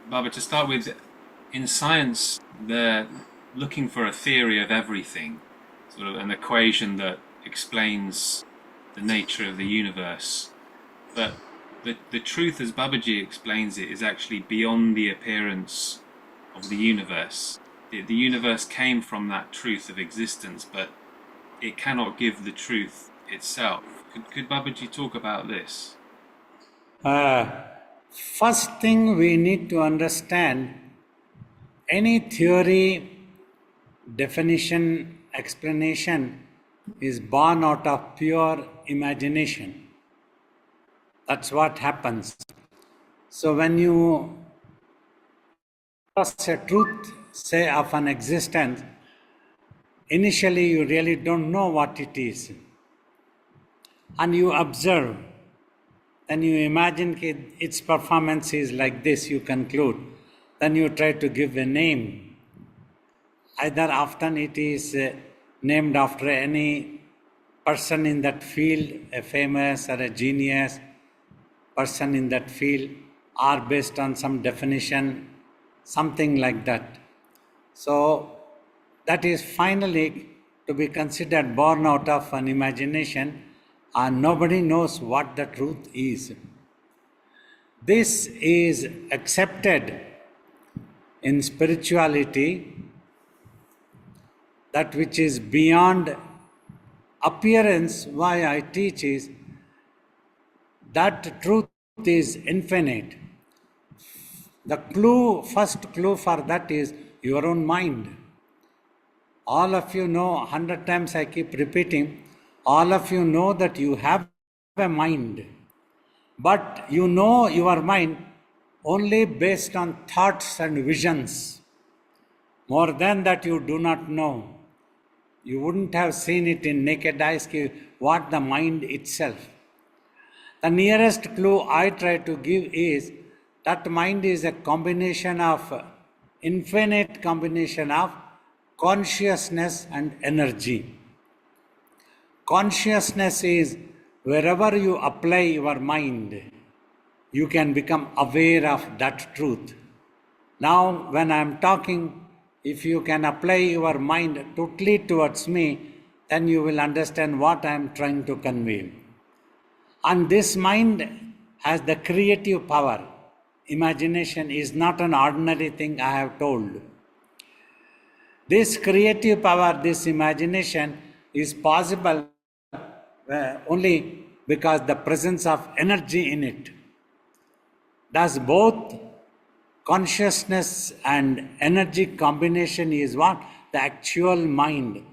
Baba, to start with, in science, they're looking for a theory of everything, sort of an equation that explains the nature of the universe. But the truth, as Babaji explains it, is actually beyond the appearance of the universe. The universe came from that truth of existence, but it cannot give the truth itself. Could Babaji talk about this? Uh, First thing we need to understand, any theory, definition, explanation is born out of pure imagination. That's what happens. So when you trust a truth, say, of an existence, initially you really don't know what it is. And you observe, and you imagine its performance is like this, you conclude. Then you try to give a name. Either often it is named after any person in that field, a famous or a genius person in that field, or based on some definition, something like that. So that is finally to be considered born out of an imagination, and nobody knows what the truth is. This is accepted in spirituality, that which is beyond appearance. Why I teach is that truth is infinite. The first clue for that is your own mind. All of you know, 100 times I keep repeating, all of you know that you have a mind, but you know your mind only based on thoughts and visions. More than that, you do not know. You wouldn't have seen it in naked eyes, what the mind itself. The nearest clue I try to give is that mind is a combination of, infinite combination of consciousness and energy. Consciousness is wherever you apply your mind, you can become aware of that truth. Now, when I am talking, if you can apply your mind totally towards me, then you will understand what I am trying to convey. And this mind has the creative power. Imagination is not an ordinary thing I have told. This creative power, this imagination is possible only because the presence of energy in it. Thus both consciousness and energy combination is what? The actual mind.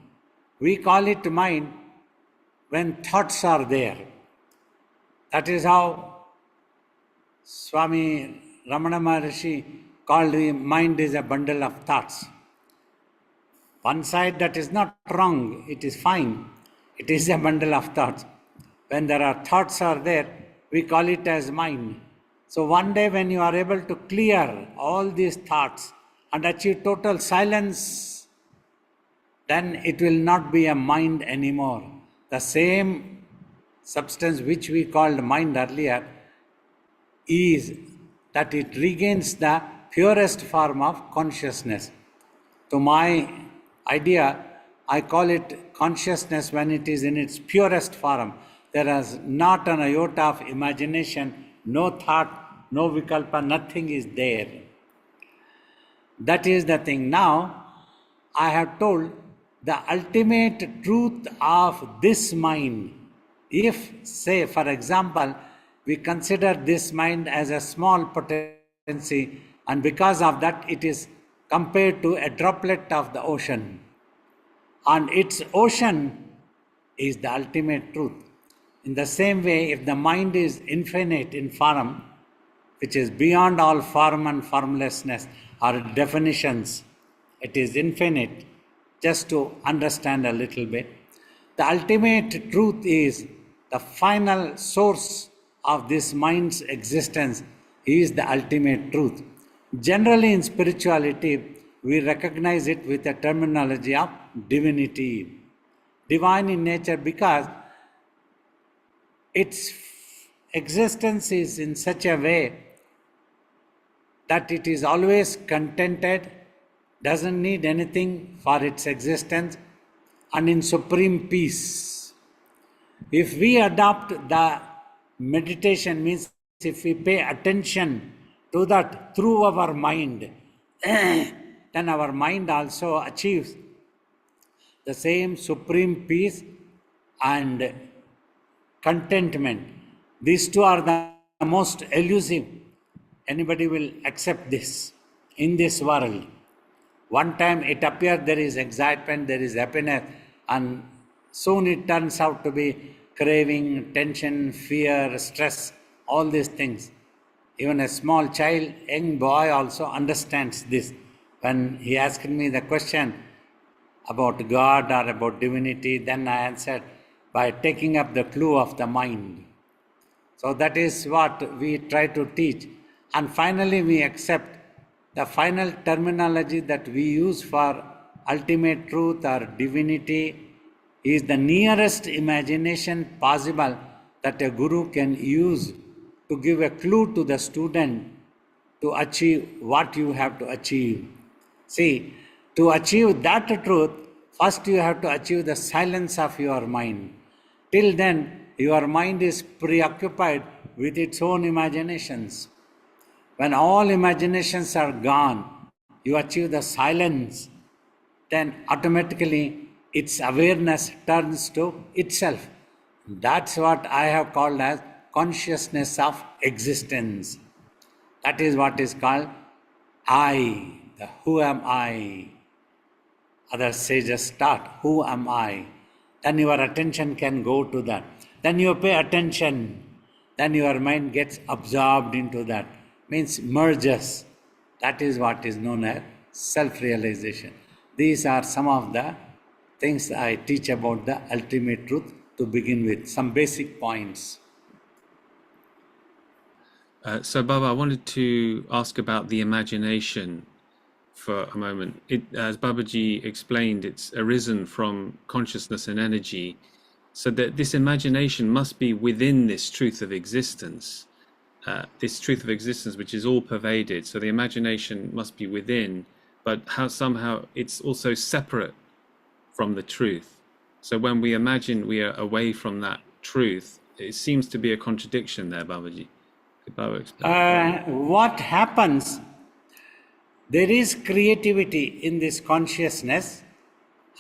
We call it mind when thoughts are there. That is how Swami Ramana Maharishi called the mind is a bundle of thoughts. One side, that is not wrong, it is fine. It is a bundle of thoughts. When there are thoughts are there, we call it as mind. So one day when you are able to clear all these thoughts and achieve total silence, then it will not be a mind anymore. The same substance which we called mind earlier is that it regains the purest form of consciousness. To my idea, I call it consciousness when it is in its purest form. There is not an iota of imagination, no thought, no vikalpa, nothing is there. That is the thing. Now, I have told the ultimate truth of this mind. If, say, for example, we consider this mind as a small potency, and because of that, it is compared to a droplet of the ocean. And its ocean is the ultimate truth. In the same way, if the mind is infinite in form, which is beyond all form and formlessness or definitions, it is infinite. Just to understand a little bit, the ultimate truth is the final source of this mind's existence is the ultimate truth. Generally in spirituality, we recognize it with the terminology of divinity. Divine in nature because its existence is in such a way that it is always contented, doesn't need anything for its existence, and in supreme peace. If we adopt the meditation, means if we pay attention to that through our mind, then our mind also achieves the same supreme peace and contentment. These two are the most elusive. Anybody will accept this in this world. One time it appears there is excitement, there is happiness, and soon it turns out to be craving, tension, fear, stress, all these things. Even a small child, young boy also understands this. When he asked me the question about God or about divinity, then I answered by taking up the clue of the mind. So that is what we try to teach. And finally we accept the final terminology that we use for ultimate truth or divinity is the nearest imagination possible that a guru can use to give a clue to the student to achieve what you have to achieve. See, to achieve that truth, first you have to achieve the silence of your mind. Till then, your mind is preoccupied with its own imaginations. When all imaginations are gone, you achieve the silence, then automatically its awareness turns to itself. That's what I have called as consciousness of existence. That is what is called I, the who am I. Other sages start, who am I? Then your attention can go to that. Then you pay attention. Then your mind gets absorbed into that. Means merges. That is what is known as self-realization. These are some of the things I teach about the ultimate truth to begin with. Some basic points. So, Baba, I wanted to ask about the imagination for a moment. As Babaji explained, it's arisen from consciousness and energy, so that this imagination must be within this truth of existence, which is all pervaded. So the imagination must be within, but how somehow it's also separate from the truth. So when we imagine we are away from that truth, it seems to be a contradiction there, Babaji. Could Baba explain? What happens? There is creativity in this consciousness,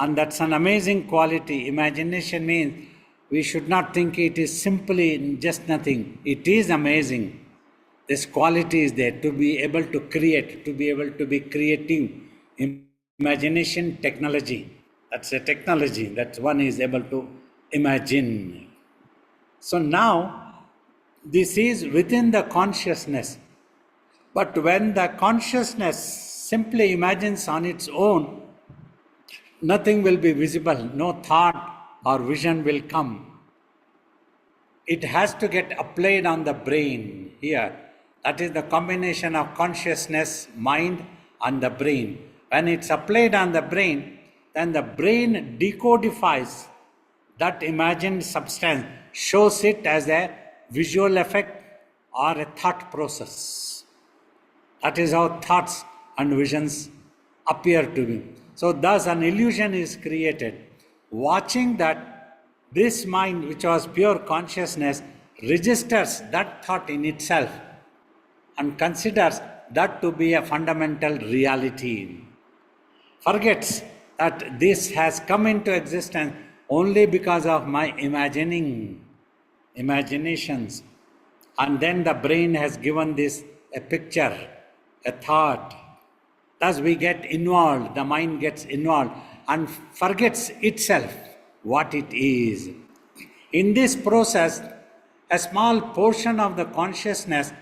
and that's an amazing quality. Imagination means we should not think it is simply just nothing. It is amazing. This quality is there to be able to create, to be able to be creative. Imagination technology. That's a technology that one is able to imagine. So now, this is within the consciousness. But when the consciousness simply imagines on its own, nothing will be visible, no thought or vision will come. It has to get applied on the brain here. That is the combination of consciousness, mind, and the brain. When it's applied on the brain, then the brain decodifies that imagined substance, shows it as a visual effect or a thought process. That is how thoughts and visions appear to be. So thus an illusion is created. Watching that, this mind, which was pure consciousness, registers that thought in itself and considers that to be a fundamental reality. Forgets that this has come into existence only because of my imaginations. And then the brain has given this a picture, a thought. Thus we get involved, the mind gets involved and forgets itself what it is. In this process, a small portion of the consciousness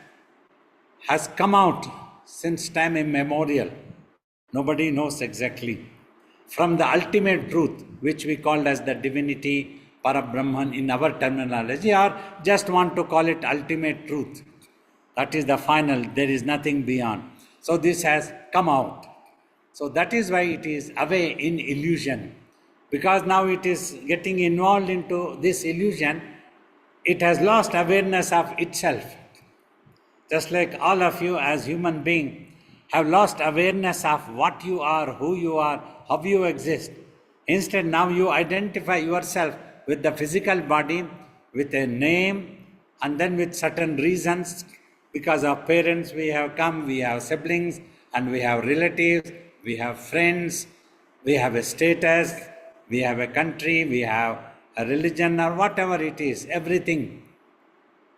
has come out since time immemorial. Nobody knows exactly. From the ultimate truth, which we call as the divinity, Parabrahman in our terminology, or just want to call it ultimate truth. That is the final, there is nothing beyond. So this has come out. So that is why it is away in illusion. Because now it is getting involved into this illusion, it has lost awareness of itself. Just like all of you as human beings have lost awareness of what you are, who you are, how you exist. Instead, now you identify yourself with the physical body, with a name, and then with certain reasons. Because of parents we have come, we have siblings, and we have relatives, we have friends, we have a status, we have a country, we have a religion, or whatever it is, everything.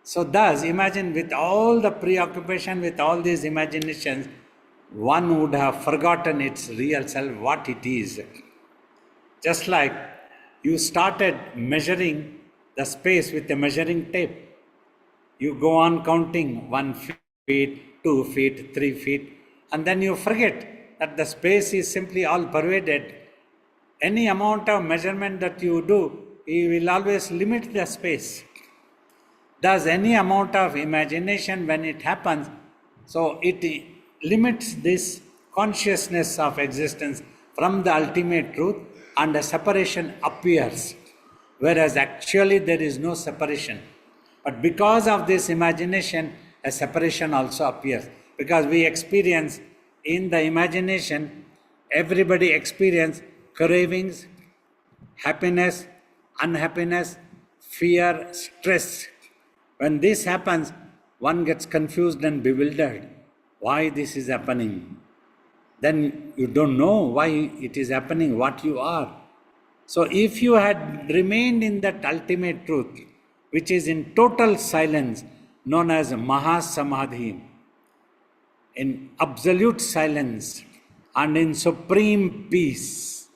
So thus, imagine with all the preoccupation, with all these imaginations, one would have forgotten its real self, what it is. Just like you started measuring the space with a measuring tape. You go on counting 1 feet, 2 feet, 3 feet, and then you forget that the space is simply all pervaded. Any amount of measurement that you do, you will always limit the space. Thus, any amount of imagination when it happens, so it limits this consciousness of existence from the ultimate truth, and a separation appears, whereas actually there is no separation. But because of this imagination, a separation also appears. Because we experience in the imagination, everybody experience cravings, happiness, unhappiness, fear, stress. When this happens, one gets confused and bewildered. Why this is happening? Then you don't know why it is happening, what you are. So if you had remained in that ultimate truth, which is in total silence, known as Mahasamadhi, in absolute silence and in supreme peace,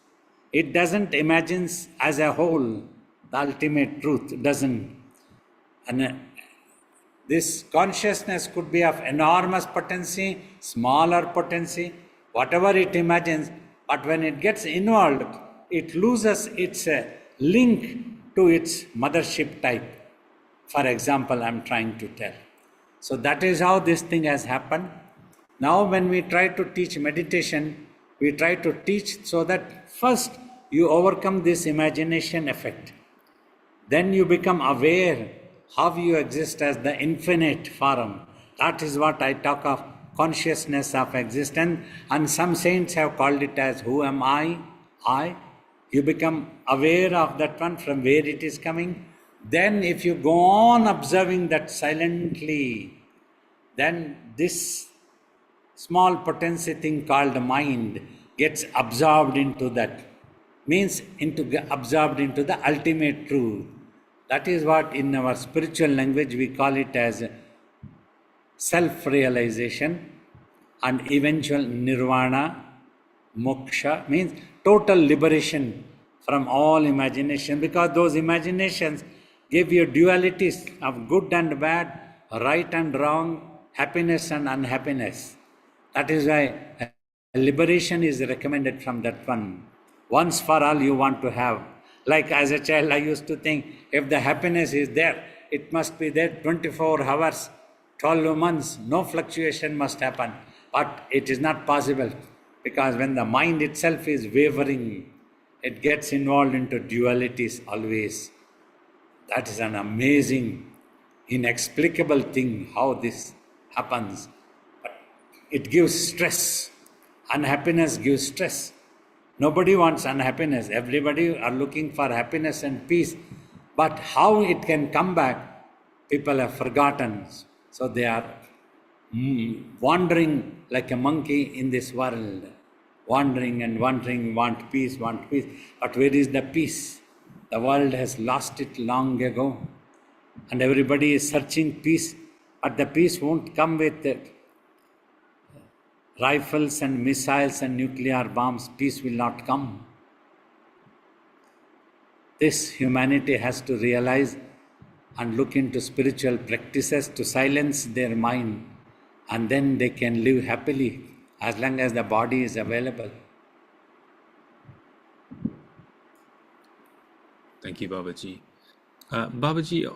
it doesn't imagine as a whole the ultimate truth, doesn't. And this consciousness could be of enormous potency, smaller potency, whatever it imagines, but when it gets involved, it loses its link to its mothership type. For example, I'm trying to tell. So that is how this thing has happened. Now when we try to teach meditation, we try to teach so that first you overcome this imagination effect. Then you become aware how you exist as the infinite form. That is what I talk of, consciousness of existence. And some saints have called it as, who am I? I. You become aware of that one, from where it is coming. Then if you go on observing that silently, then this small potency thing called mind gets absorbed into that. Means absorbed into the ultimate truth. That is what in our spiritual language we call it as self-realization and eventual nirvana, moksha, means total liberation from all imagination, because those imaginations give you dualities of good and bad, right and wrong, happiness and unhappiness. That is why liberation is recommended from that one. Once for all you want to have. Like as a child I used to think, if the happiness is there, it must be there 24 hours, 12 months, no fluctuation must happen. But it is not possible, because when the mind itself is wavering, it gets involved into dualities always. That is an amazing, inexplicable thing, how this happens. But it gives stress. Unhappiness gives stress. Nobody wants unhappiness. Everybody are looking for happiness and peace. But how it can come back, people have forgotten. So they are wandering like a monkey in this world. Wandering and wandering, want peace. But where is the peace? The world has lost it long ago. And everybody is searching peace. But the peace won't come with it. Rifles and missiles and nuclear bombs, peace will not come. This humanity has to realize and look into spiritual practices to silence their mind, and then they can live happily as long as the body is available. Thank you, Babaji. Babaji,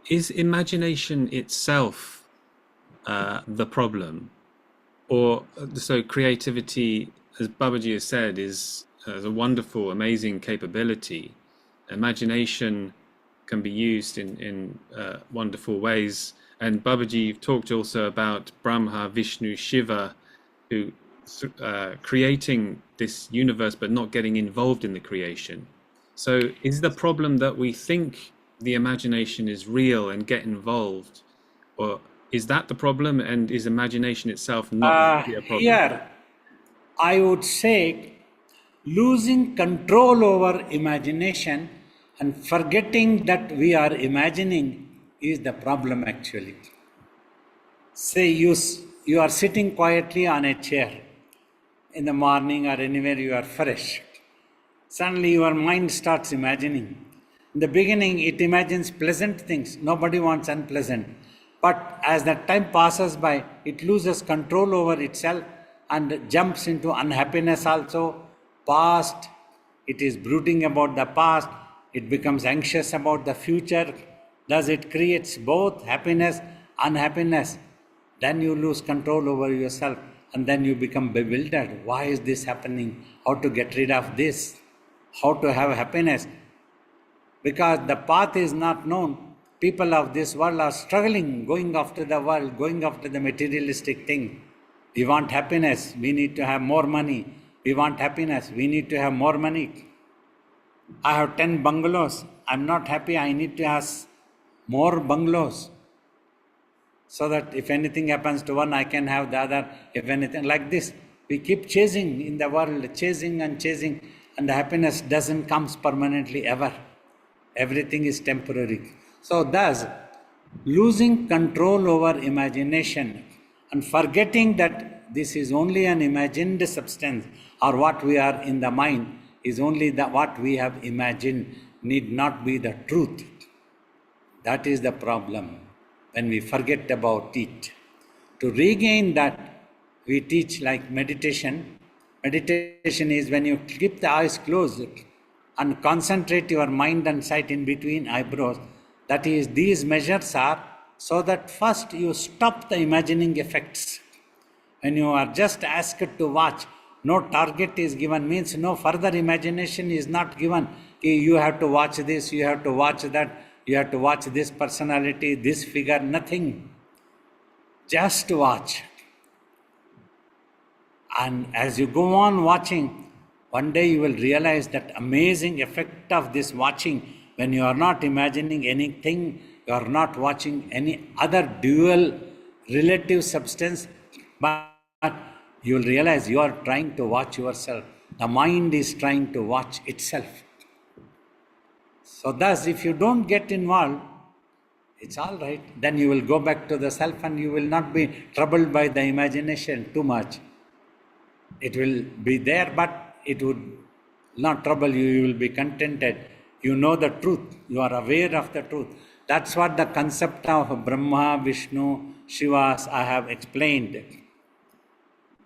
is imagination itself the problem? Or, so creativity, as Babaji has said, is a wonderful, amazing capability. Imagination can be used in wonderful ways. And Babaji, you've talked also about Brahma, Vishnu, Shiva, who creating this universe but not getting involved in the creation. So is the problem that we think the imagination is real and get involved, or is that the problem, and is imagination itself not really a problem? Here, I would say losing control over imagination and forgetting that we are imagining is the problem actually. Say you are sitting quietly on a chair in the morning or anywhere you are fresh. Suddenly your mind starts imagining. In the beginning, it imagines pleasant things. Nobody wants unpleasant. But as the time passes by, it loses control over itself and jumps into unhappiness also. Past, it is brooding about the past. It becomes anxious about the future. Thus, it creates both happiness, unhappiness. Then you lose control over yourself and then you become bewildered. Why is this happening? How to get rid of this? How to have happiness? Because the path is not known. People of this world are struggling, going after the world, going after the materialistic thing. We want happiness, we need to have more money. We want happiness, we need to have more money. I have 10 bungalows. I'm not happy, I need to have more bungalows. So that if anything happens to one, I can have the other. If anything like this, we keep chasing in the world, chasing, and the happiness doesn't come permanently ever. Everything is temporary. So thus, losing control over imagination and forgetting that this is only an imagined substance, or what we are in the mind is only what we have imagined, need not be the truth. That is the problem when we forget about it. To regain that, we teach like meditation. Meditation is when you keep the eyes closed and concentrate your mind and sight in between eyebrows. That is, these measures are so that first you stop the imagining effects. When you are just asked to watch, no target is given, means no further imagination is not given. You have to watch this, you have to watch that, you have to watch this personality, this figure, nothing. Just watch. And as you go on watching, one day you will realize that amazing effect of this watching. When you are not imagining anything, you are not watching any other dual relative substance, but you will realize you are trying to watch yourself. The mind is trying to watch itself. So thus, if you don't get involved, it's all right. Then you will go back to the self and you will not be troubled by the imagination too much. It will be there, but it would not trouble you. You will be contented. You know the truth. You are aware of the truth. That's what the concept of Brahma, Vishnu, Shivas I have explained.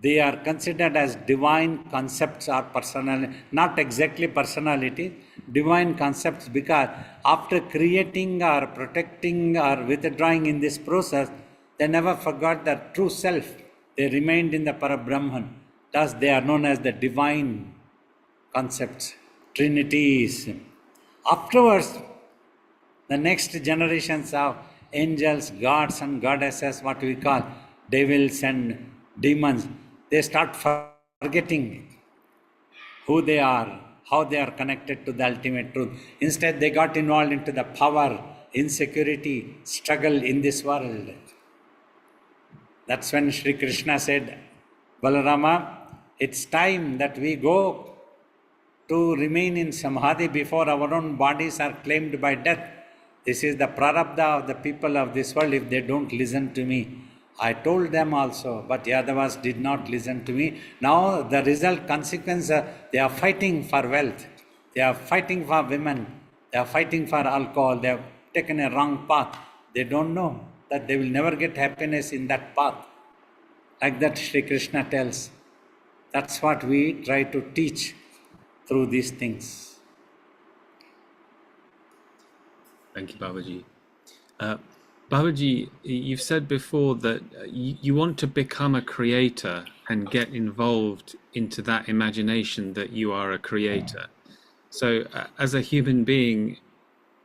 They are considered as divine concepts or personality, not exactly personality, divine concepts, because after creating or protecting or withdrawing in this process, they never forgot their true self. They remained in the Parabrahman. Thus they are known as the divine concepts, trinities. Afterwards, the next generations of angels, gods and goddesses, what we call devils and demons, they start forgetting who they are, how they are connected to the ultimate truth. Instead, they got involved into the power, insecurity, struggle in this world. That's when Sri Krishna said, Balarama, it's time that we go to remain in Samadhi before our own bodies are claimed by death. This is the prarabdha of the people of this world if they don't listen to me. I told them also, but Yadavas did not listen to me. Now the result, consequence, they are fighting for wealth. They are fighting for women. They are fighting for alcohol. They have taken a wrong path. They don't know that they will never get happiness in that path. Like that Sri Krishna tells. That's what we try to teach through these things. Thank you, Babaji. Babaji, you've said before that you want to become a creator and get involved into that imagination that you are a creator. So as a human being,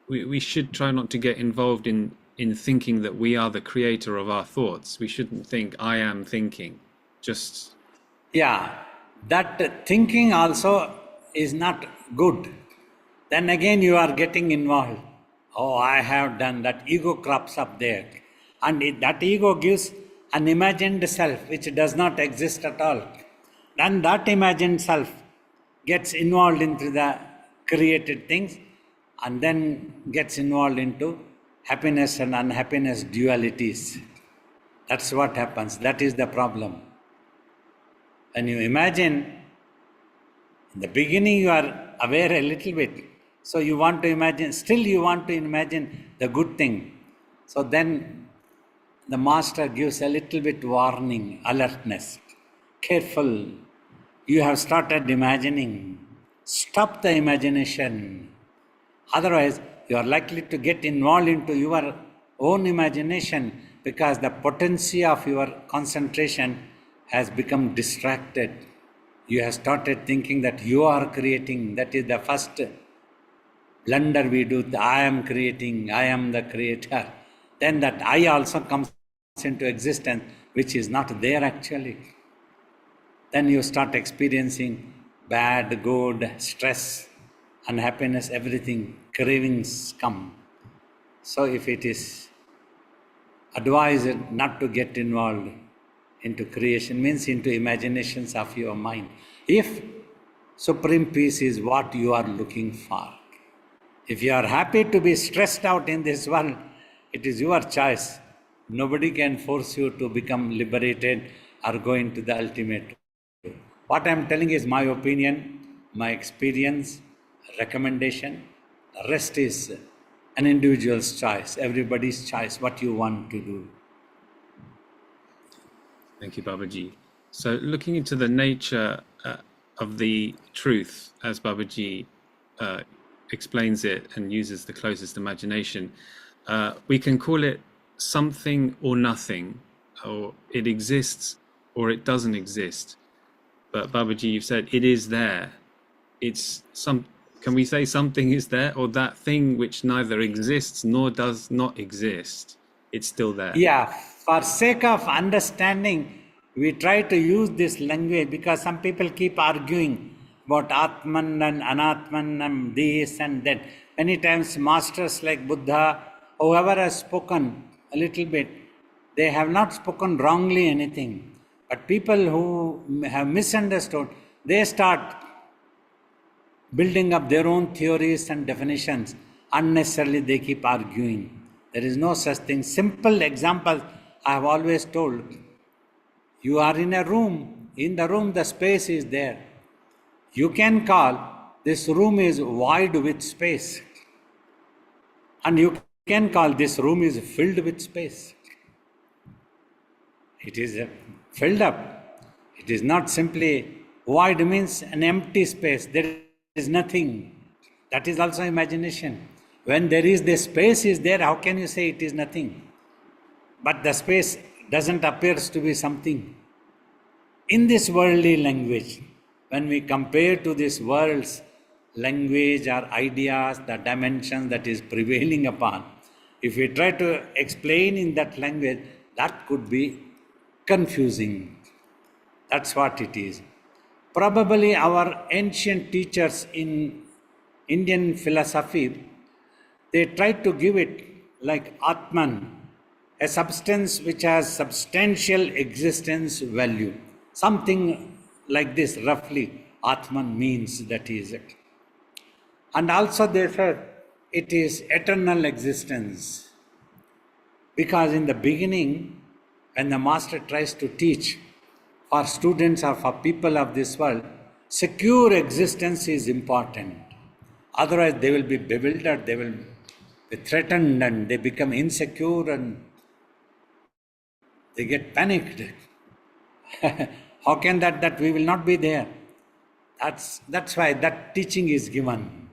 we should try not to get involved in in thinking that we are the creator of our thoughts. We shouldn't think, I am thinking. Just, Yeah, that thinking also is not good. Then again, you are getting involved. Oh, I have done that. Ego crops up there. And that ego gives an imagined self which does not exist at all. Then that imagined self gets involved into the created things and then gets involved into happiness and unhappiness dualities. That's what happens. That is the problem. When you imagine, in the beginning you are aware a little bit. So you want to imagine, still you want to imagine the good thing. So then the master gives a little bit warning, alertness. Careful, you have started imagining. Stop the imagination. Otherwise, you are likely to get involved into your own imagination because the potency of your concentration has become distracted. You have started thinking that you are creating. That is the first blunder we do. I am creating, I am the creator. Then that I also comes into existence, which is not there actually. Then you start experiencing bad, good, stress, unhappiness, everything, cravings come. So if it is advised not to get involved into creation, means into imaginations of your mind. If supreme peace is what you are looking for, if you are happy to be stressed out in this world, it is your choice. Nobody can force you to become liberated or go into the ultimate. What I am telling is my opinion, my experience, recommendation. The rest is an individual's choice, everybody's choice, what you want to do. thank you, Babaji. So looking into the nature of the truth, as Babaji explains it and uses the closest imagination, we can call it something or nothing, or it exists or it doesn't exist. But Babaji, you've said it is there. It's some. Can we say something is there, or that thing which neither exists nor does not exist? It's still there. Yeah, for sake of understanding, we try to use this language because some people keep arguing about Atman and Anatman and this and that. Many times masters like Buddha, whoever has spoken a little bit, they have not spoken wrongly anything. But people who have misunderstood, they start building up their own theories and definitions. Unnecessarily they keep arguing. There is no such thing. Simple example I have always told. You are in a room. In the room the space is there. You can call this room is void with space. And you can call this room is filled with space. It is filled up. It is not simply void means an empty space. There is nothing. That is also imagination. When there is the space is there, how can you say it is nothing? But the space doesn't appear to be something. In this worldly language, when we compare to this world's language or ideas, the dimensions that is prevailing upon, if we try to explain in that language, that could be confusing. That's what it is. Probably our ancient teachers in Indian philosophy, they tried to give it like Atman, a substance which has substantial existence value. Something like this roughly Atman means, that is it. And also they said it is eternal existence. Because in the beginning, when the master tries to teach for students or for people of this world, secure existence is important. Otherwise they will be bewildered, they will be threatened and they become insecure and they get panicked. How can that we will not be there? That's why that teaching is given.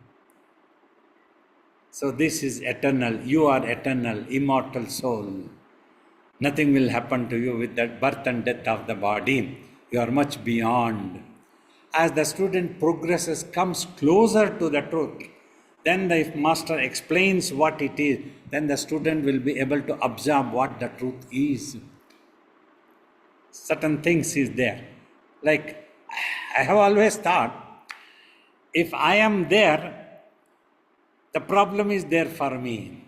So this is eternal. You are eternal, immortal soul. Nothing will happen to you with that birth and death of the body. You are much beyond. As the student progresses, comes closer to the truth, Then the master explains what it is, then the student will be able to observe what the truth is. Certain things is there. Like, I have always thought, if I am there, the problem is there for me.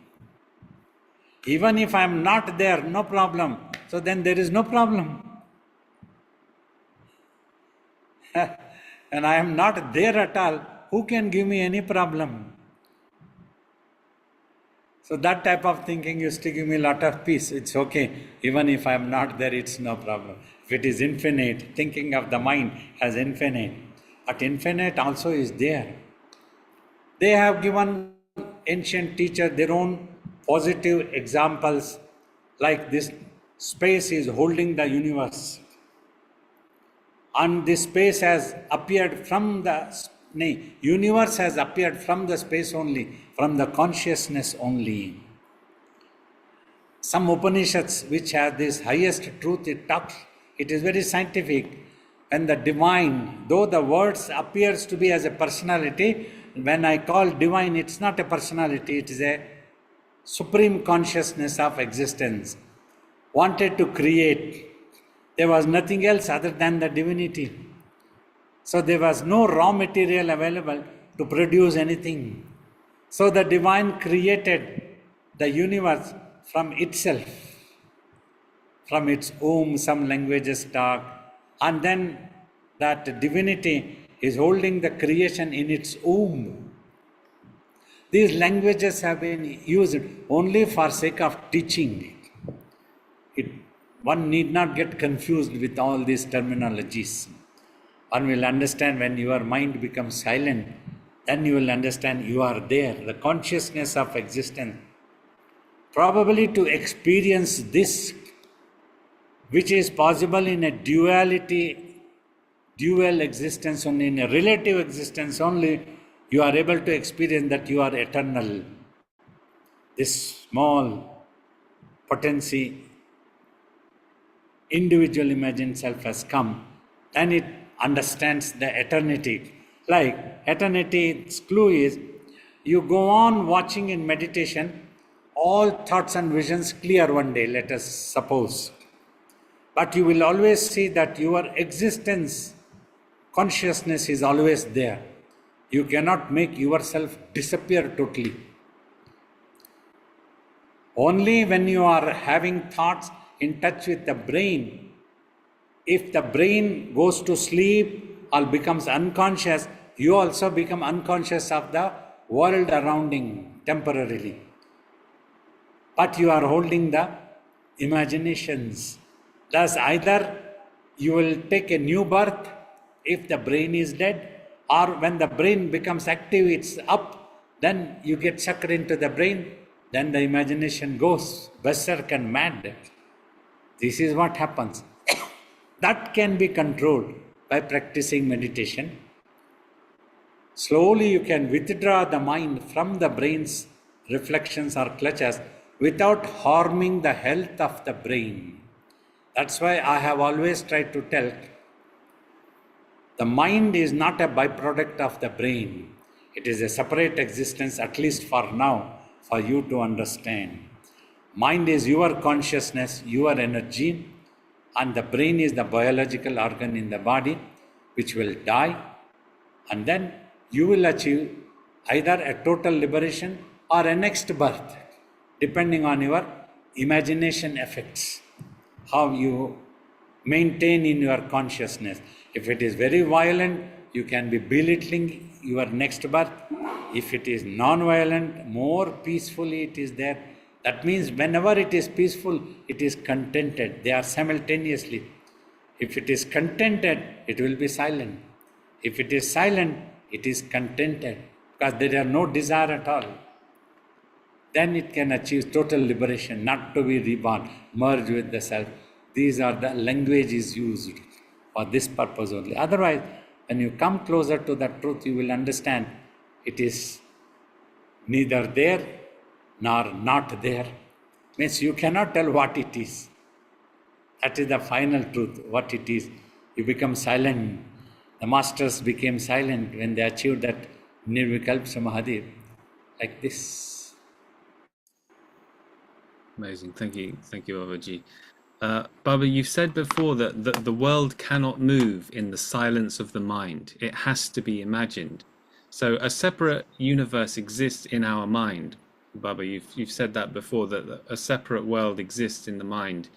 Even if I am not there, no problem. So then there is no problem. And I am not there at all, who can give me any problem? So that type of thinking used to give me a lot of peace. It's okay. Even if I am not there, it's no problem. If it is infinite, thinking of the mind as infinite, but infinite also is there. They have given ancient teachers their own positive examples, like this space is holding the universe. And this space has appeared from universe has appeared from the space only, from the consciousness only. Some Upanishads which have this highest truth, it is very scientific. And the divine, though the words appears to be as a personality, when I call divine, it's not a personality, it is a supreme consciousness of existence, wanted to create. There was nothing else other than the divinity. So there was no raw material available to produce anything. So the divine created the universe from itself, from its womb, some languages talk, and then that divinity is holding the creation in its womb. These languages have been used only for sake of teaching. One need not get confused with all these terminologies. One will understand when your mind becomes silent, then you will understand you are there, the consciousness of existence. Probably to experience this, which is possible in a dual existence only, in a relative existence only, you are able to experience that you are eternal. This small potency, individual imagined self has come, and it understands the eternity. Like eternity's clue is, you go on watching in meditation, all thoughts and visions clear one day, let us suppose. But you will always see that your existence, consciousness is always there. You cannot make yourself disappear totally. Only when you are having thoughts in touch with the brain, if the brain goes to sleep or becomes unconscious, you also become unconscious of the world around you temporarily. But you are holding the imaginations. Thus, either you will take a new birth if the brain is dead, or when the brain becomes active, it's up, then you get sucked into the brain, then the imagination goes berserk and mad. This is what happens. That can be controlled by practicing meditation. Slowly you can withdraw the mind from the brain's reflections or clutches without harming the health of the brain. That's why I have always tried to tell, the mind is not a byproduct of the brain. It is a separate existence, at least for now, for you to understand. Mind is your consciousness, your energy, and the brain is the biological organ in the body which will die, and then you will achieve either a total liberation or a next birth, depending on your imagination effects, how you maintain in your consciousness. If it is very violent, you can be belittling your next birth. If it is non-violent, more peacefully it is there. That means whenever it is peaceful, it is contented. They are simultaneously. If it is contented, it will be silent. If it is silent, it is contented, because there are no desire at all. Then it can achieve total liberation, not to be reborn, merge with the self. These are the languages used for this purpose only. Otherwise, when you come closer to the truth, you will understand it is neither there nor not there. Means you cannot tell what it is. That is the final truth, what it is. You become silent. The masters became silent when they achieved that Nirvikalpa Samadhi. like this. Amazing. Thank you, Babaji. Baba, you've said before that the world cannot move in the silence of the mind. It has to be imagined. So a separate universe exists in our mind. Baba, you've said that before, that a separate world exists in the mind.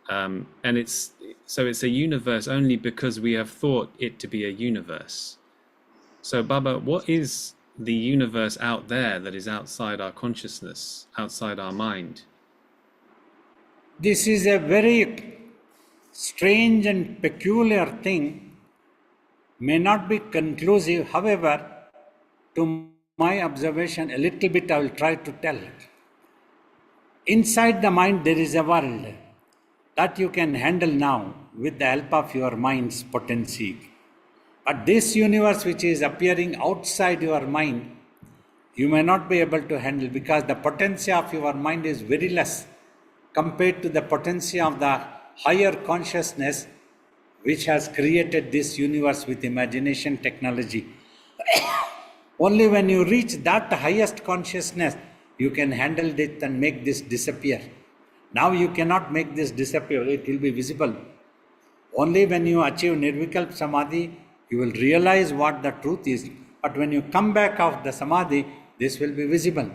And it's a universe only because we have thought it to be a universe. So Baba, what is the universe out there that is outside our consciousness, outside our mind? This is a very strange and peculiar thing, may not be conclusive. However, to my observation, a little bit I will try to tell it. Inside the mind, there is a world that you can handle now with the help of your mind's potency. But this universe which is appearing outside your mind, you may not be able to handle because the potency of your mind is very less compared to the potency of the higher consciousness which has created this universe with imagination technology. Only when you reach that highest consciousness, you can handle it and make this disappear. Now you cannot make this disappear, it will be visible. Only when you achieve Nirvikalp Samadhi, you will realize what the truth is. But when you come back of the Samadhi, this will be visible.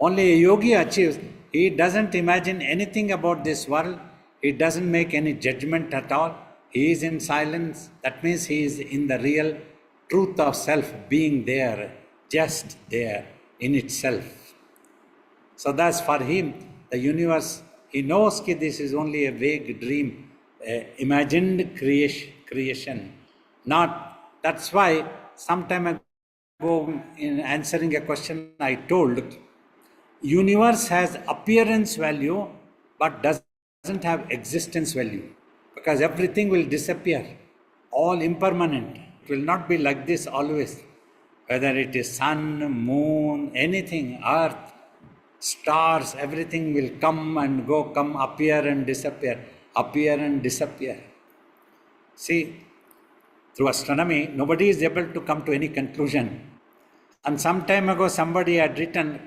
Only a yogi achieves, he doesn't imagine anything about this world, he doesn't make any judgment at all, he is in silence. That means he is in the real truth of self, being there, just there in itself. So thus for him, the universe, he knows that this is only a vague dream, imagined creation. Not, that's why some time ago in answering a question I told, universe has appearance value but doesn't have existence value because everything will disappear, all impermanent. It will not be like this always. Whether it is sun, moon, anything, earth, stars, everything will come and go, come, appear and disappear, appear and disappear. See, through astronomy, nobody is able to come to any conclusion. And some time ago, somebody had written,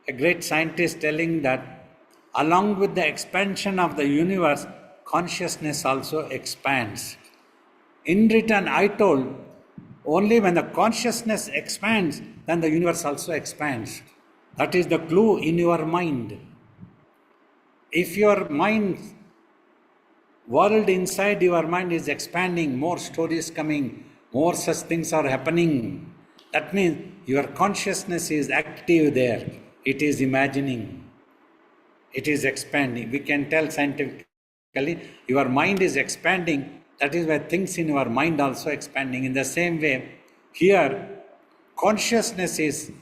a great scientist telling that along with the expansion of the universe, consciousness also expands. In return, I told, only when the consciousness expands, then the universe also expands. That is the clue in your mind. If your mind, world inside your mind is expanding, more stories coming, more such things are happening, that means your consciousness is active there. It is imagining. It is expanding. We can tell scientifically, your mind is expanding. That is why things in your mind also expanding. In the same way, here, consciousness is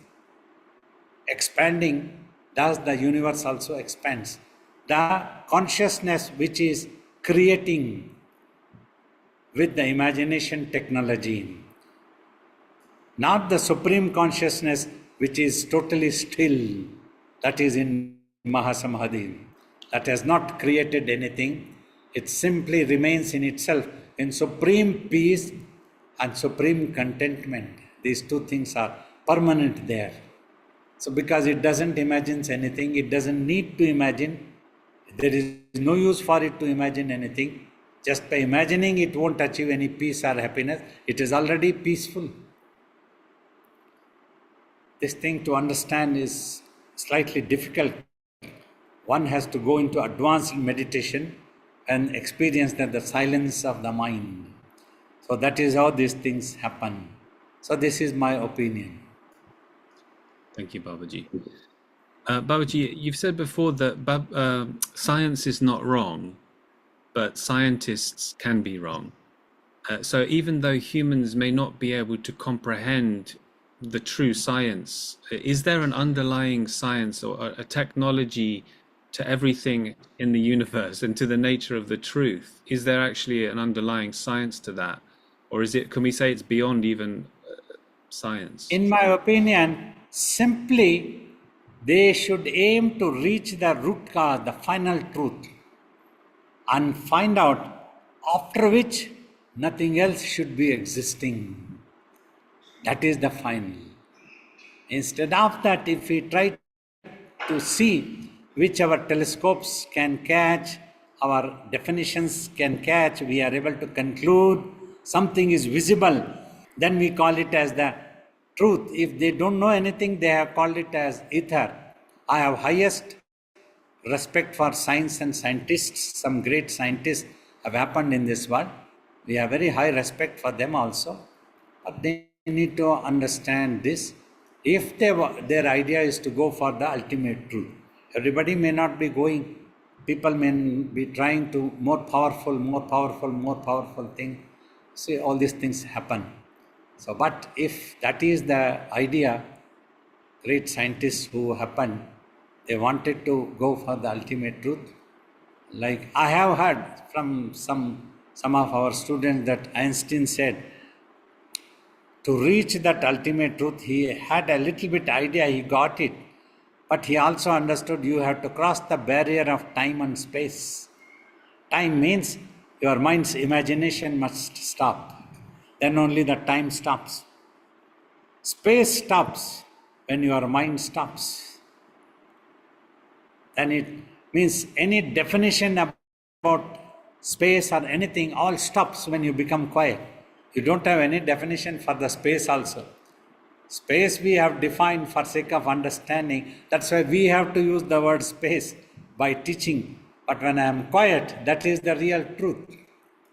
expanding, thus the universe also expands. The consciousness which is creating with the imagination technology, not the supreme consciousness which is totally still, that is in Mahasamadhi, that has not created anything, it simply remains in itself in supreme peace and supreme contentment. These two things are permanent there. So because it doesn't imagine anything, it doesn't need to imagine, there is no use for it to imagine anything. Just by imagining it won't achieve any peace or happiness, it is already peaceful. This thing to understand is slightly difficult. One has to go into advanced meditation and experience the silence of the mind. So that is how these things happen. So this is my opinion. Thank you, Babaji. Babaji, you've said before that science is not wrong, but scientists can be wrong. So even though humans may not be able to comprehend the true science, is there an underlying science or a technology to everything in the universe and to the nature of the truth? Is there actually an underlying science to that? Or is it, can we say it's beyond even science? In my opinion, simply they should aim to reach the root cause, the final truth, and find out after which nothing else should be existing. That is the final. Instead of that, if we try to see which our telescopes can catch, our definitions can catch, we are able to conclude something is visible, then we call it as the truth. If they don't know anything, they have called it as ether. I have highest respect for science and scientists. Some great scientists have happened in this world. We have very high respect for them also. But they need to understand this. If their idea is to go for the ultimate truth, everybody may not be going. People may be trying to more powerful thing. See, all these things happen. So, but if that is the idea, great scientists who happened, they wanted to go for the ultimate truth. Like I have heard from some of our students that Einstein said, to reach that ultimate truth, he had a little bit idea, he got it, but he also understood you have to cross the barrier of time and space. Time means your mind's imagination must stop. Then only the time stops. Space stops when your mind stops. Then it means any definition about space or anything all stops when you become quiet. You don't have any definition for the space also. Space we have defined for sake of understanding. That's why we have to use the word space by teaching. But when I am quiet, that is the real truth.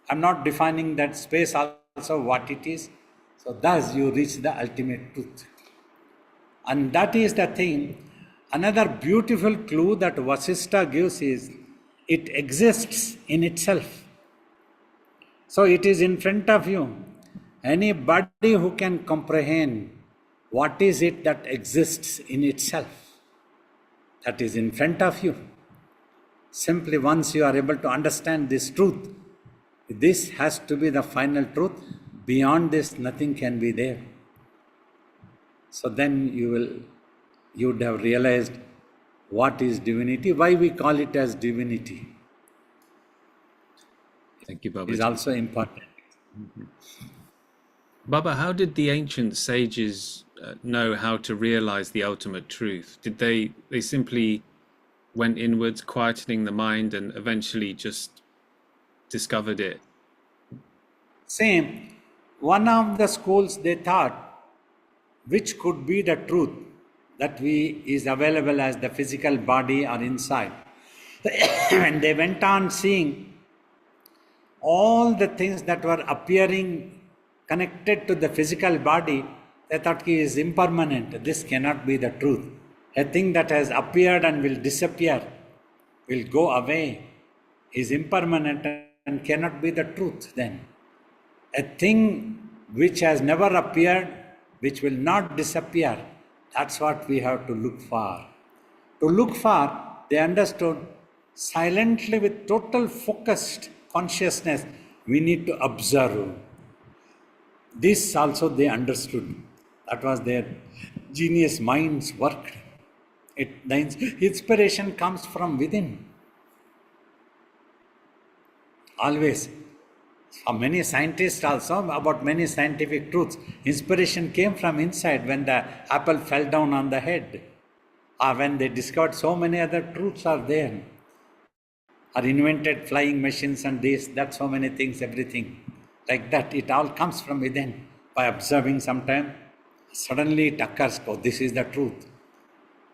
I'm not defining that space also what it is. So thus you reach the ultimate truth. And that is the thing. Another beautiful clue that Vasishtha gives is it exists in itself. So it is in front of you. Anybody who can comprehend what is it that exists in itself, that is in front of you. Simply once you are able to understand this truth, this has to be the final truth. Beyond this, nothing can be there. So then you would have realized what is divinity, why we call it as divinity. Thank you, Baba. It is also important. Mm-hmm. Baba, how did the ancient sages know how to realize the ultimate truth? Did they simply went inwards, quietening the mind, and eventually just discovered it? Same. One of the schools they thought which could be the truth that is available as the physical body or inside. And they went on seeing all the things that were appearing connected to the physical body, they thought he is impermanent. This cannot be the truth. A thing that has appeared and will disappear, will go away, is impermanent and cannot be the truth then. A thing which has never appeared, which will not disappear, that's what we have to look for. To look for, they understood, silently with total focused consciousness, we need to observe. This also they understood. That was their genius minds worked. The inspiration comes from within. Always. For many scientists also, about many scientific truths, inspiration came from inside when the apple fell down on the head. Or when they discovered so many other truths are there. Or invented flying machines and this, that, so many things, everything. Like that, it all comes from within. By observing sometime, suddenly it occurs, oh, this is the truth.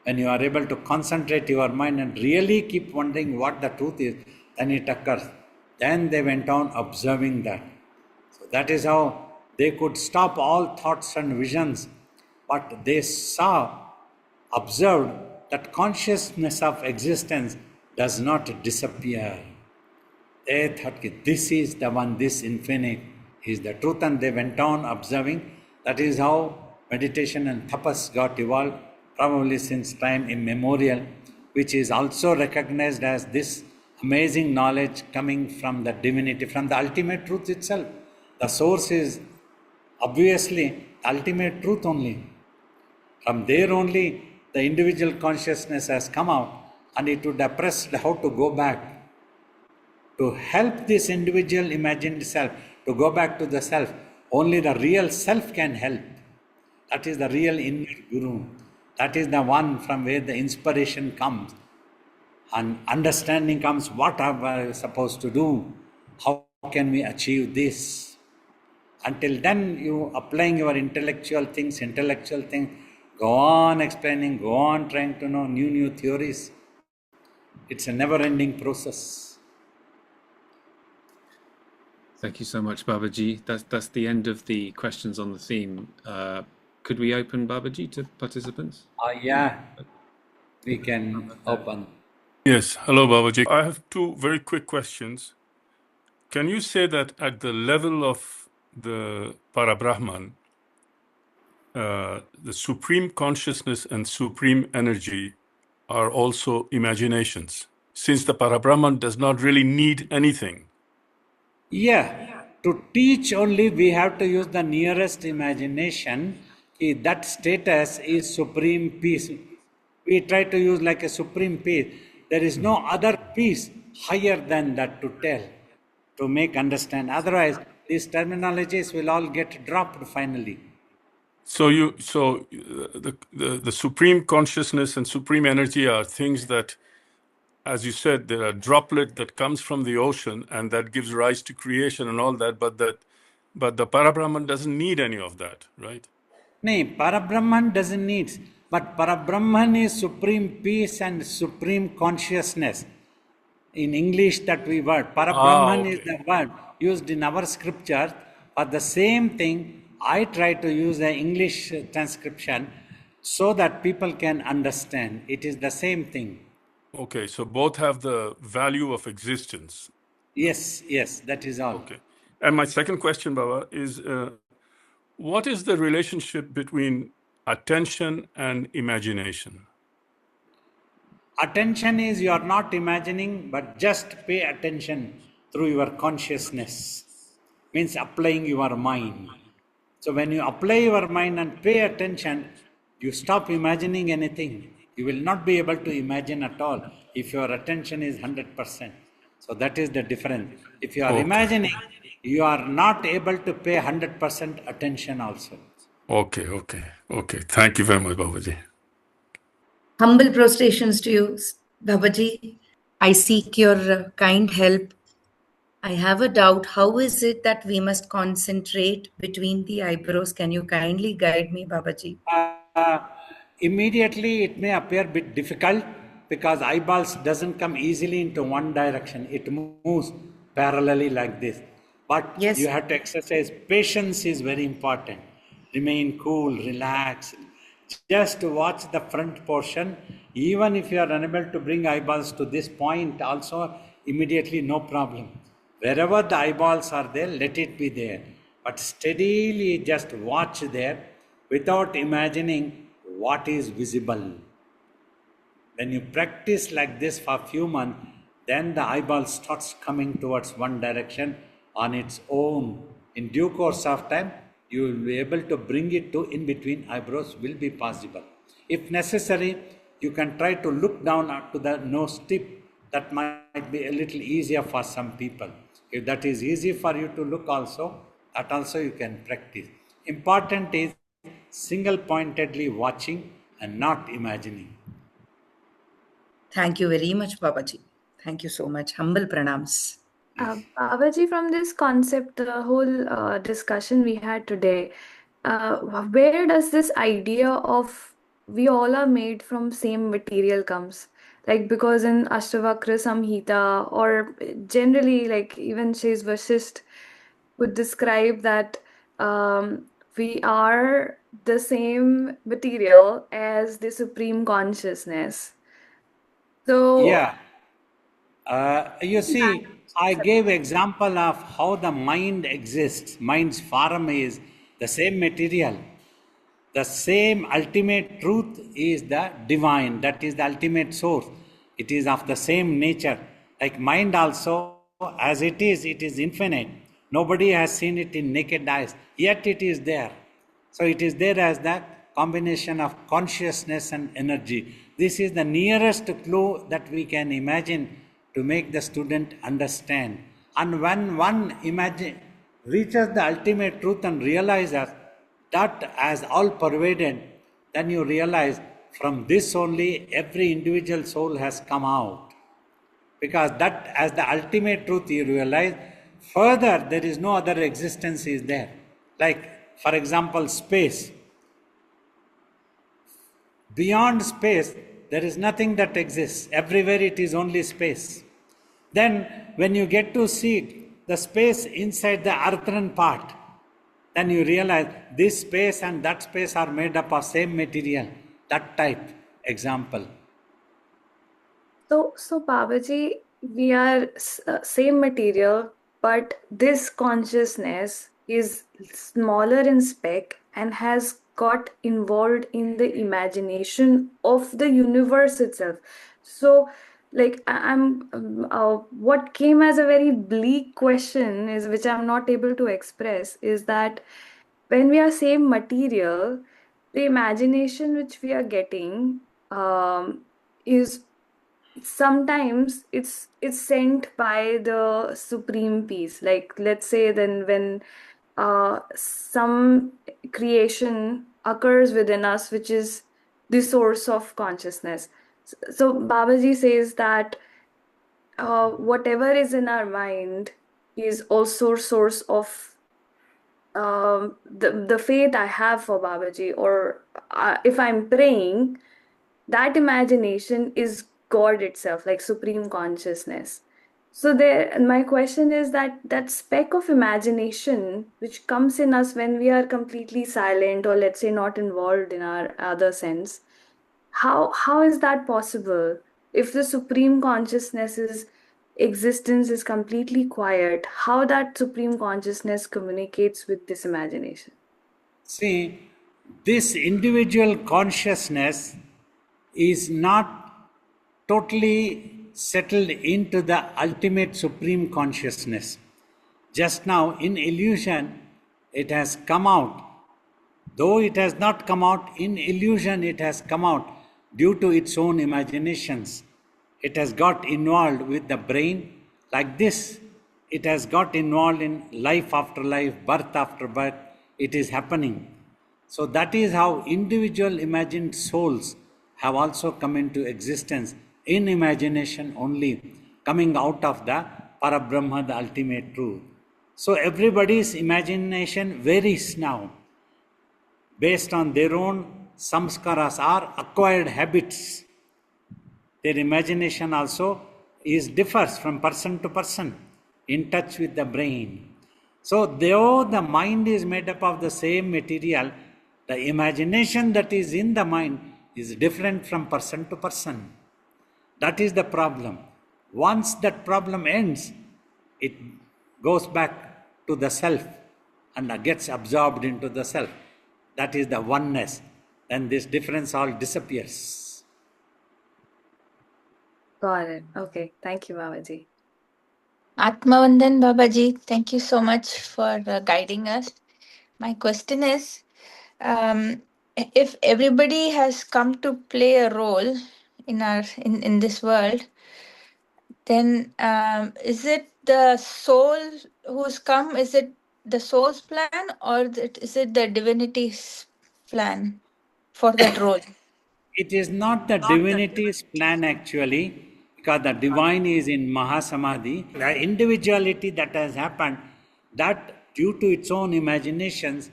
When you are able to concentrate your mind and really keep wondering what the truth is, then it occurs. Then they went on observing that. So that is how they could stop all thoughts and visions. But they observed that consciousness of existence does not disappear. They thought, this is the one, this infinite is the truth, and they went on observing. That is how meditation and tapas got evolved, probably since time immemorial, which is also recognized as this amazing knowledge coming from the divinity, from the ultimate truth itself. The source is obviously the ultimate truth only. From there only the individual consciousness has come out, and it would have pressed how to go back. To help this individual imagined self to go back to the self, only the real self can help. That is the real inner guru. That is the one from where the inspiration comes and understanding comes. What are we supposed to do? How can we achieve this? Until then, you applying your intellectual things, go on explaining, go on trying to know new theories. It's a never-ending process. Thank you so much, Babaji. That's the end of the questions on the theme. Could we open, Babaji, to participants? Yeah, we can open. Yes, hello Babaji. I have two very quick questions. Can you say that at the level of the Parabrahman, the supreme consciousness and supreme energy are also imaginations, since the Parabrahman does not really need anything? Yeah, to teach only we have to use the nearest imagination. That status is supreme peace. We try to use like a supreme peace. There is no other peace higher than that to tell, to make understand. Otherwise, these terminologies will all get dropped finally. So the supreme consciousness and supreme energy are things that, as you said, there are droplet that comes from the ocean and that gives rise to creation and all that, but the Parabrahman doesn't need any of that, right? No, Parabrahman doesn't need, but Parabrahman is supreme peace and supreme consciousness. In English, that we word. Parabrahman is the word used in our scriptures. For the same thing, I try to use the English transcription so that people can understand. It is the same thing. Okay, so both have the value of existence. Yes, that is all. Okay. And my second question, Baba, is what is the relationship between attention and imagination? Attention is you are not imagining, but just pay attention through your consciousness. Means applying your mind. So when you apply your mind and pay attention, you stop imagining anything. You will not be able to imagine at all if your attention is 100%. So that is the difference. If you are imagining, you are not able to pay 100% attention also. Okay. Thank you very much, Babaji. Humble prostrations to you, Babaji. I seek your kind help. I have a doubt. How is it that we must concentrate between the eyebrows? Can you kindly guide me, Babaji? Immediately it may appear a bit difficult because eyeballs doesn't come easily into one direction. It moves parallelly like this. But Yes. you have to exercise. Patience is very important. Remain cool, relax. Just watch the front portion. Even if you are unable to bring eyeballs to this point also, immediately no problem. Wherever the eyeballs are there, let it be there. But steadily just watch there without imagining what is visible. When you practice like this for a few months, then the eyeball starts coming towards one direction on its own. In due course of time, you will be able to bring it to in between eyebrows will be possible. If necessary, you can try to look down to the nose tip. That might be a little easier for some people. If that is easy for you to look also, that also you can practice. Important is single pointedly watching and not imagining. Thank you very much, Babaji. Thank you so much. Humble pranams. Babaji, from this concept, the whole discussion we had today, where does this idea of we all are made from same material comes? Like, because in Ashtavakra Samhita, or generally, like even Shris Vashist would describe that we are the same material as the Supreme Consciousness. So, Yeah. You see, I gave example of how the mind exists. Mind's form is the same material. The same ultimate truth is the divine. That is the ultimate source. It is of the same nature. Like mind also, as it is infinite. Nobody has seen it in naked eyes. Yet it is there. So it is there as the combination of consciousness and energy. This is the nearest clue that we can imagine to make the student understand. And when one reaches the ultimate truth and realizes that as all pervaded, then you realize from this only every individual soul has come out. Because that as the ultimate truth you realize, further there is no other existence is there. Like for example, space. Beyond space, there is nothing that exists. Everywhere it is only space. Then when you get to see the space inside the earthen part, then you realize this space and that space are made up of same material, that type example. So Babaji, we are same material, but this consciousness is smaller in spec and has got involved in the imagination of the universe itself. So, like, what came as a very bleak question is, which I'm not able to express, is that when we are same material, the imagination which we are getting is sometimes it's sent by the supreme peace. Like, let's say then when some creation occurs within us, which is the source of consciousness. So Babaji says that whatever is in our mind is also source of the faith I have for Babaji, or if I'm praying, that imagination is God itself, like supreme consciousness. So there, my question is that speck of imagination which comes in us when we are completely silent, or let's say not involved in our other sense, how is that possible? If the supreme consciousness's existence is completely quiet, how that supreme consciousness communicates with this imagination? See, this individual consciousness is not totally settled into the ultimate supreme consciousness. Just now, in illusion, it has come out. Though it has not come out in illusion, it has come out due to its own imaginations. It has got involved with the brain like this. It has got involved in life after life, birth after birth. It is happening. So that is how individual imagined souls have also come into existence in imagination only, coming out of the Parabrahma, the ultimate truth. So everybody's imagination varies now based on their own samskaras or acquired habits. Their imagination also differs from person to person, in touch with the brain. So though the mind is made up of the same material, the imagination that is in the mind is different from person to person. That is the problem. Once that problem ends, it goes back to the self and gets absorbed into the self. That is the oneness. Then this difference all disappears. Got it. Okay. Thank you, Babaji. Atmavandan Babaji, thank you so much for guiding us. My question is, if everybody has come to play a role in this world, then is it the soul who's come? Is it the soul's plan, or is it the divinity's plan for that role? It is not the divinity's plan actually, because the divine is in Mahasamadhi. The individuality that has happened, that due to its own imaginations,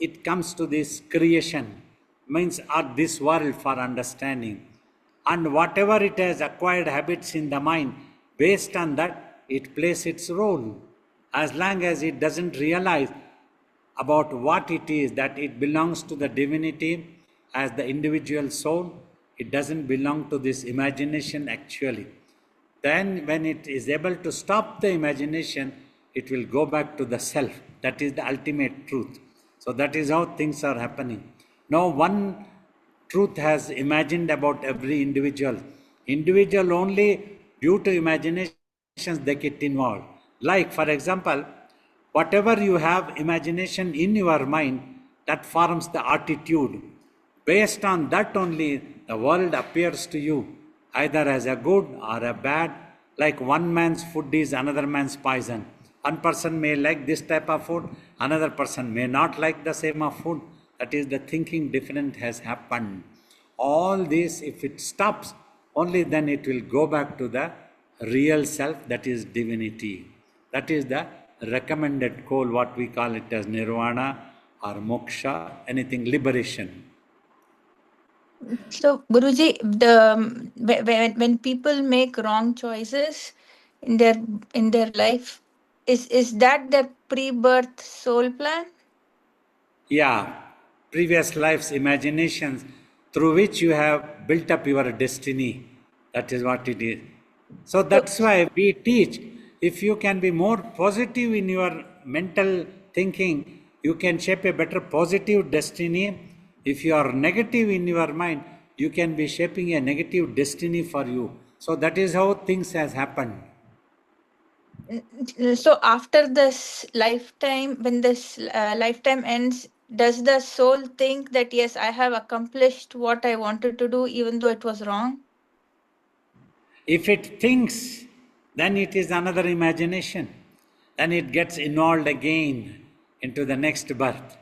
it comes to this creation, means at this world for understanding. And whatever it has acquired habits in the mind, based on that, it plays its role. As long as it doesn't realize about what it is, that it belongs to the divinity as the individual soul, it doesn't belong to this imagination actually. Then when it is able to stop the imagination, it will go back to the self. That is the ultimate truth. So that is how things are happening. No one truth has imagined about every individual. Individual only due to imaginations they get involved. Like for example, whatever you have imagination in your mind, that forms the attitude. Based on that only, the world appears to you either as a good or a bad. Like one man's food is another man's poison. One person may like this type of food, another person may not like the same of food. That is, the thinking different has happened. All this, if it stops, only then it will go back to the real self, that is divinity. That is the recommended goal, what we call it as nirvana or moksha, anything, liberation. So, Guruji, when people make wrong choices in their life, is that the pre-birth soul plan? Yeah, previous lives, imaginations through which you have built up your destiny. That is what it is. So that's why we teach, if you can be more positive in your mental thinking, you can shape a better positive destiny. If you are negative in your mind, you can be shaping a negative destiny for you. So that is how things has happened. So after this lifetime, when this lifetime ends, does the soul think that yes, I have accomplished what I wanted to do, even though it was wrong? If it thinks, then it is another imagination. Then it gets involved again into the next birth.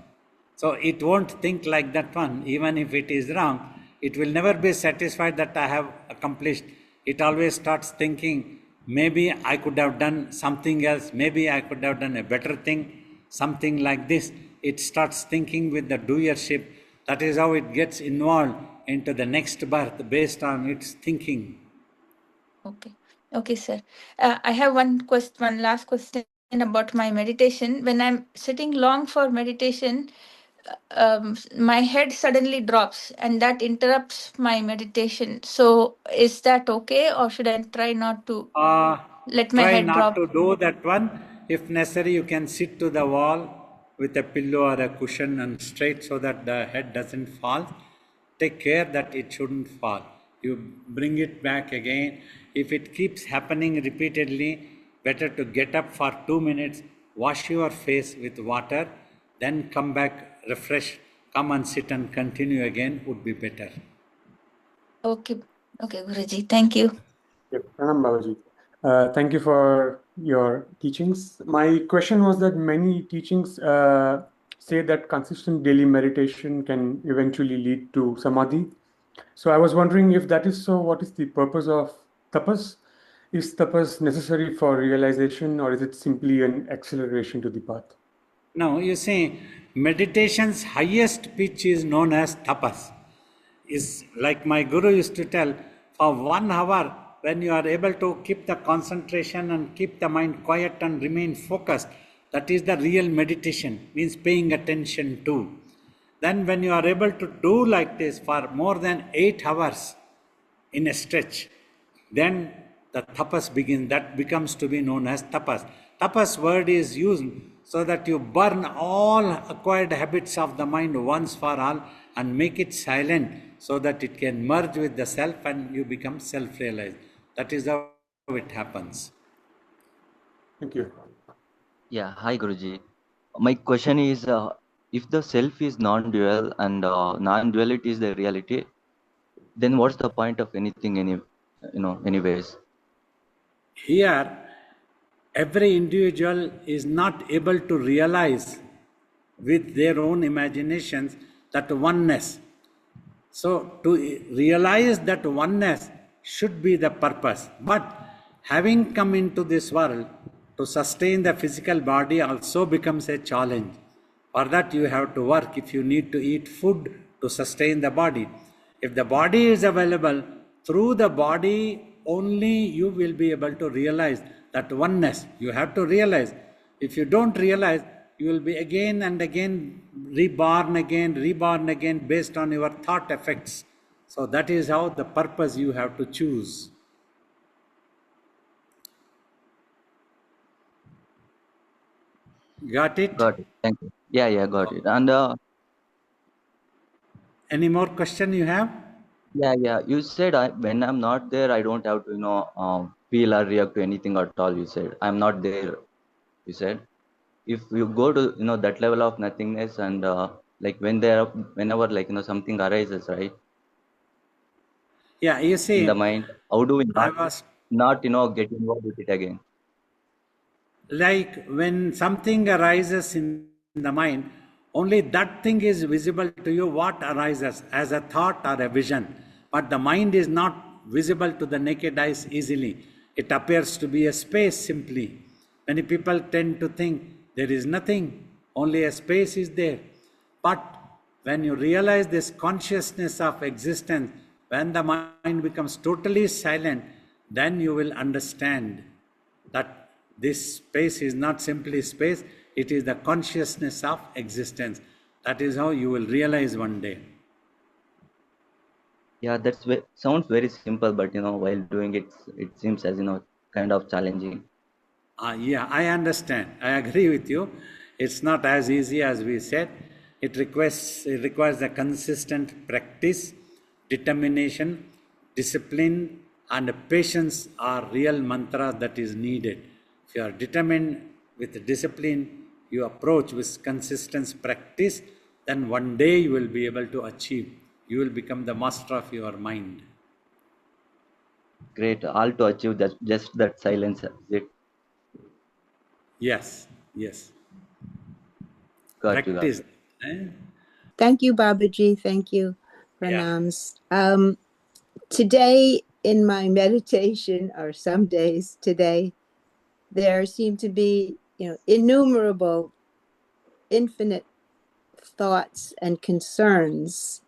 So it won't think like that one, even if it is wrong. It will never be satisfied that I have accomplished. It always starts thinking, maybe I could have done something else, maybe I could have done a better thing, something like this. It starts thinking with the doership. That is how it gets involved into the next birth based on its thinking. Okay. Okay, sir. I have one last question about my meditation. When I'm sitting long for meditation, my head suddenly drops and that interrupts my meditation. So is that okay, or should I try not to let my Try head not drop? to do that one. If necessary, you can sit to the wall with a pillow or a cushion and straight so that the head doesn't fall. Take care that it shouldn't fall. You bring it back again. If it keeps happening repeatedly, better to get up for 2 minutes, wash your face with water, then come back refreshed, come and sit and continue again would be better. Okay. Okay, Guruji. Thank you. Yep, Pranam Babaji. Thank you for your teachings. My question was that many teachings say that consistent daily meditation can eventually lead to samadhi. So I was wondering, if that is so, what is the purpose of tapas? Is tapas necessary for realization, or is it simply an acceleration to the path? Now, you see, meditation's highest pitch is known as tapas. Is like my guru used to tell, for 1 hour, when you are able to keep the concentration and keep the mind quiet and remain focused, that is the real meditation, means paying attention to. Then when you are able to do like this for more than 8 hours in a stretch, then the tapas begins. That becomes to be known as tapas. Tapas word is used so that you burn all acquired habits of the mind once for all and make it silent so that it can merge with the self and you become self-realized. That is how it happens. Thank you. Yeah, hi Guruji. My question is, if the self is non-dual and non-duality is the reality, then what's the point of anything, anyways? Here, every individual is not able to realize with their own imaginations that oneness. So, to realize that oneness should be the purpose. But having come into this world, to sustain the physical body also becomes a challenge. For that, you have to work. If you need to eat food to sustain the body, if the body is available, through the body only you will be able to realize that oneness. You have to realize. If you don't realize, you will be again and again reborn again based on your thought effects. So that is how the purpose you have to choose. Got it? Got it. Thank you. Yeah, got it. And Any more question you have? yeah. You said when I'm not there, I don't have to, feel or react to anything at all. You said I'm not there. You said if you go to that level of nothingness and like whenever something arises, right? Yeah, you see, In the mind, how do we I was not get involved with it again? like when something arises in the mind, Only that thing is visible to you, what arises as a thought or a vision. But the mind is not visible to the naked eyes easily. It appears to be a space simply. Many people tend to think there is nothing, only a space is there. But when you realize this consciousness of existence, when the mind becomes totally silent, then you will understand that this space is not simply space, it is the consciousness of existence. That is how you will realize one day. Yeah, sounds very simple, but while doing it, it seems as kind of challenging. Yeah, I understand. I agree with you. It's not as easy as we said. It requires a consistent practice, determination, discipline, and patience are real mantra that is needed. If you are determined with discipline, you approach with consistent practice, then one day you will be able to achieve. You will become the master of your mind. Great, all to achieve just that silence. Is it? Yes, yes. Got you. Practice. Eh? Thank you, Babaji. Thank you, Yeah. Pranams. Today in my meditation, or some days today, there seem to be, innumerable, infinite thoughts and concerns.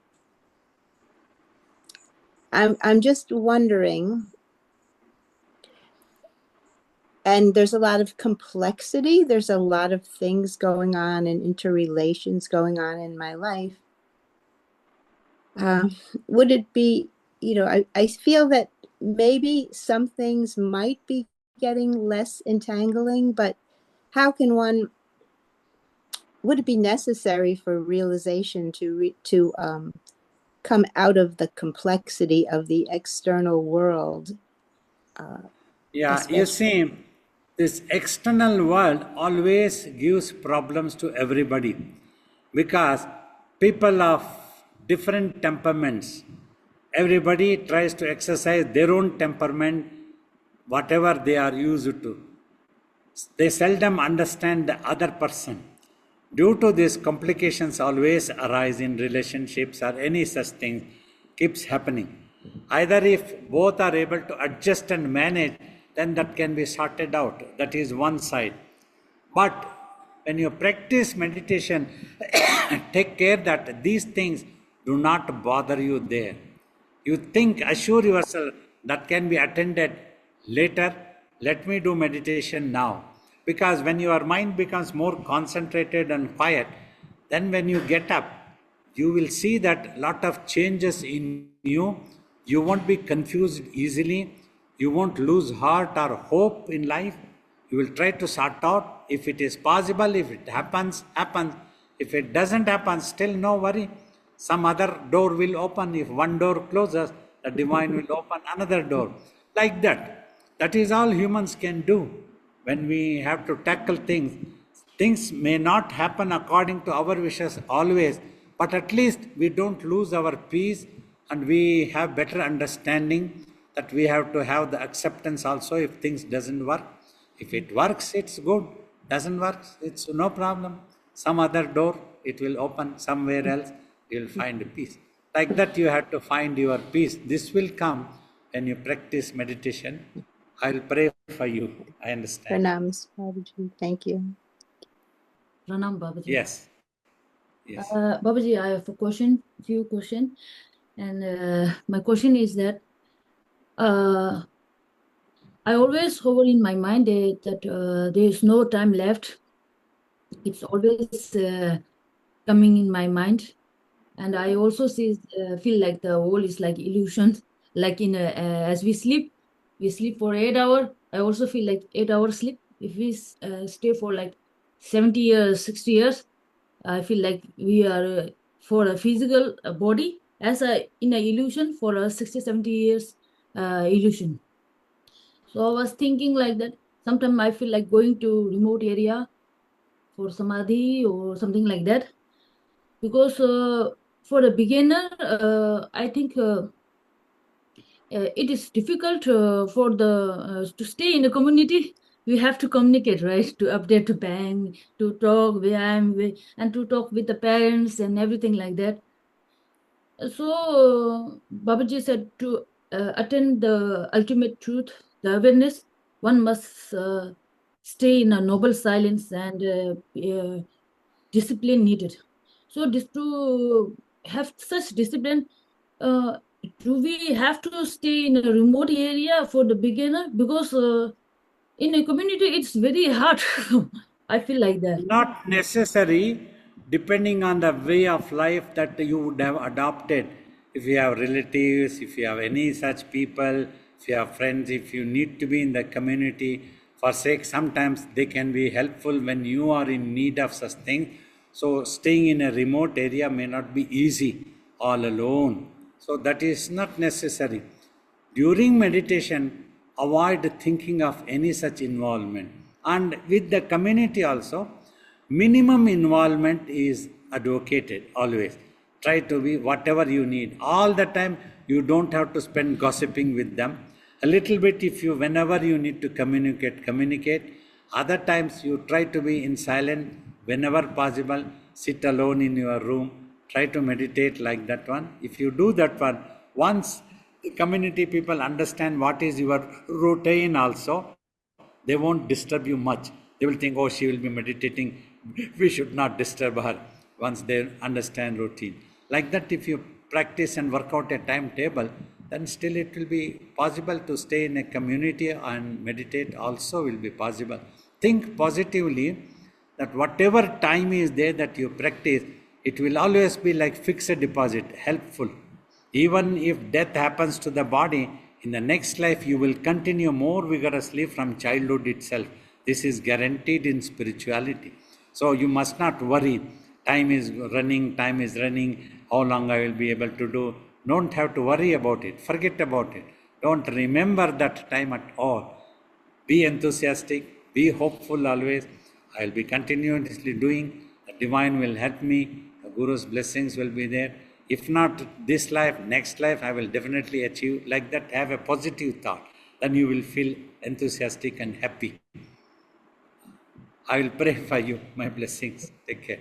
I'm just wondering, and there's a lot of complexity, there's a lot of things going on and interrelations going on in my life. Would it be, I feel that maybe some things might be getting less entangling, but how can would it be necessary for realization to come out of the complexity of the external world? Yeah, you see, this external world always gives problems to everybody because people of different temperaments, everybody tries to exercise their own temperament, whatever they are used to. They seldom understand the other person. Due to these complications always arise in relationships or any such thing keeps happening. Either if both are able to adjust and manage, then that can be sorted out. That is one side. But when you practice meditation, take care that these things do not bother you there. You think, assure yourself that can be attended later. Let me do meditation now. Because when your mind becomes more concentrated and quiet, then when you get up, you will see that lot of changes in you. You won't be confused easily. You won't lose heart or hope in life. You will try to sort out. If it is possible, if it happens, happens. If it doesn't happen, still no worry. Some other door will open. If one door closes, the divine will open another door. Like that. That is all humans can do. When we have to tackle things, things may not happen according to our wishes always, but at least we don't lose our peace and we have better understanding that we have to have the acceptance also if things doesn't work. If it works, it's good. Doesn't work, it's no problem. Some other door, it will open somewhere else, you'll find peace. Like that you have to find your peace. This will come when you practice meditation. I'll pray for you. I understand. Pranams, Babaji. Thank you. Pranam, Babaji. Yes. Yes. Babaji, I have a few questions. And my question is that I always hover in my mind that there is no time left. It's always coming in my mind. And I also feel like the world is like illusion. Like as we sleep for 8 hours. I also feel like 8 hours sleep. If we stay for like 70 years, 60 years, I feel like we are for a physical body as in an illusion for a 60, 70 years illusion. So I was thinking like that. Sometimes I feel like going to remote area for samadhi or something like that. Because for a beginner, I think it is difficult for the to stay in the community we have to communicate, right? To update to bank, to talk where and to talk with the parents and everything like that. So Babaji said to attain the ultimate truth, the awareness, one must stay in a noble silence and discipline needed. So this to have such discipline, do we have to stay in a remote area for the beginner? Because in a community, it's very hard. I feel like that. Not necessary, depending on the way of life that you would have adopted. If you have relatives, if you have any such people, if you have friends, if you need to be in the community, for sake, sometimes they can be helpful when you are in need of such thing. So staying in a remote area may not be easy all alone. So that is not necessary. During meditation, avoid thinking of any such involvement. And with the community also, minimum involvement is advocated always. Try to be whatever you need. All the time, you don't have to spend gossiping with them. A little bit if you, whenever you need to communicate. Other times you try to be in silence whenever possible. Sit alone in your room. Try to meditate like that one. If you do that one, once the community people understand what is your routine also, they won't disturb you much. They will think, oh, she will be meditating. We should not disturb her once they understand routine. Like that, if you practice and work out a timetable, then still it will be possible to stay in a community and meditate also will be possible. Think positively that whatever time is there that you practice, it will always be like fixed deposit, helpful. Even if death happens to the body, in the next life you will continue more vigorously from childhood itself. This is guaranteed in spirituality. So you must not worry. Time is running, how long I will be able to do. Don't have to worry about it. Forget about it. Don't remember that time at all. Be enthusiastic, be hopeful always. I will be continuously doing. The divine will help me. The Guru's blessings will be there. If not this life, next life, I will definitely achieve. Like that, have a positive thought. Then you will feel enthusiastic and happy. I will pray for you. My blessings. Take care.